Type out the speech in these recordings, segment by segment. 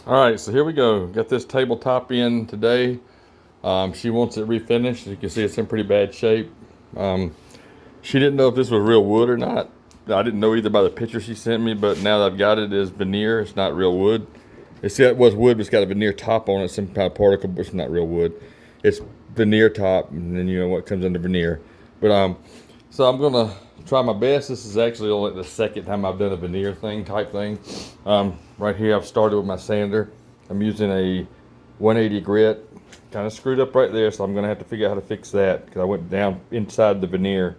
All right, so here we go. Got this tabletop in today. She wants it refinished. As you can see, it's in pretty bad shape. Um, she didn't know if this was real wood or not. I didn't know either by the picture she sent me, but now that I've got it, it's veneer. It's not real wood. It was wood, but it's got a veneer top on it, some kind of particle, but it's not real wood. It's veneer top, and then you know what comes under veneer. So I'm gonna try my best. This is actually only the second time I've done a veneer type thing. Right here, I've started with my sander. I'm using a 180 grit, kind of screwed up right there, so I'm gonna have to figure out how to fix that because I went down inside the veneer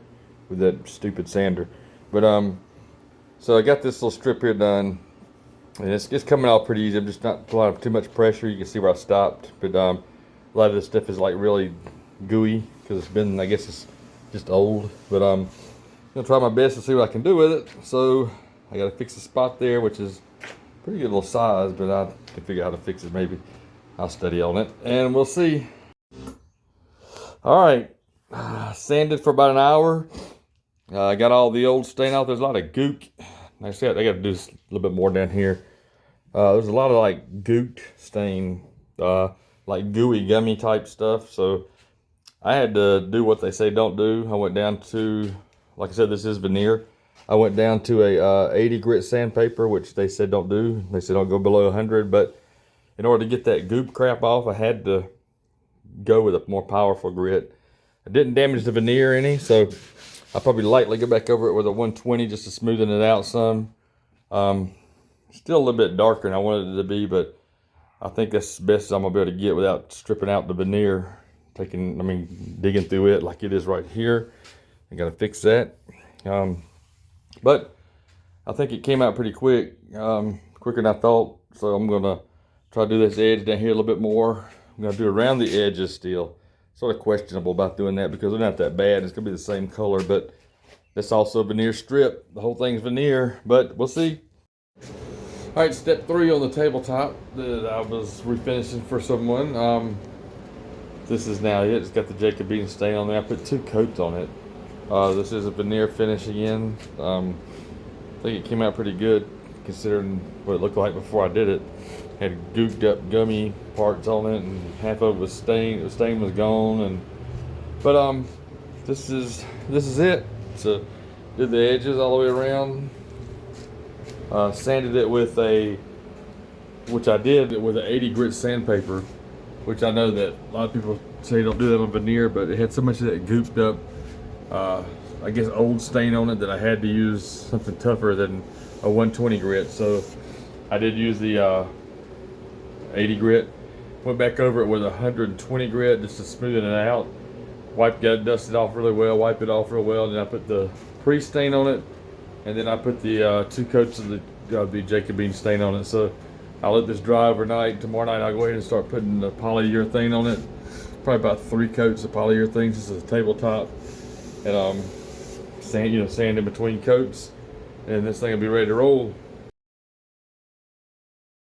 with that stupid sander. But so I got this little strip here done, and it's coming out pretty easy. I'm just not applying too much pressure. You can see where I stopped, but a lot of this stuff is like really gooey because it's been, I guess it's just old. But I'm gonna try my best to see what I can do with it. So I gotta fix the spot there, which is pretty good little size, but I can figure out how to fix it. Maybe I'll study on it, and we'll see. All right, sanded for about an hour. I got all the old stain out. There's a lot of gook. Like I said, I got to do this a little bit more down here. There's a lot of like gooked stain, like gooey gummy type stuff. So I had to do what they say don't do. I went down to, like I said, this is veneer. I went down to a 80 grit sandpaper, which they said don't do. They said don't go below 100. But in order to get that goop crap off, I had to go with a more powerful grit. I didn't damage the veneer any, so I'll probably lightly go back over it with a 120 just to smoothen it out some. Still a little bit darker than I wanted it to be, but I think that's the best I'm gonna be able to get without stripping out the veneer. Digging through it like it is right here. I gotta fix that. But I think it came out pretty quick, quicker than I thought. So I'm gonna try to do this edge down here a little bit more. I'm gonna do around the edges still. Sort of questionable about doing that because they're not that bad. It's gonna be the same color, but that's also a veneer strip. The whole thing's veneer, but we'll see. All right, step 3 on the tabletop that I was refinishing for someone. This is now it. It's got the Jacobean stain on there. I put 2 coats on it. This is a veneer finish again. I think it came out pretty good considering what it looked like before I did it. Had gooked up gummy parts on it, and half of it was stained. The stain was gone, but this is it. So did the edges all the way around. Sanded it with which I did with an 80 grit sandpaper, which I know that a lot of people say don't do that on veneer, but it had so much of that gooped up, I guess old stain on it that I had to use something tougher than a 120 grit. So I did use the 80 grit. Went back over it with a 120 grit just to smoothen it out. Dust it off really well, wipe it off real well. Then I put the pre-stain on it, and then I put the 2 coats of the Jacobean stain on it. So I'll let this dry overnight. Tomorrow night I'll go ahead and start putting the polyurethane on it. Probably about 3 coats of polyurethane just as a tabletop, and sand in between coats, and this thing will be ready to roll.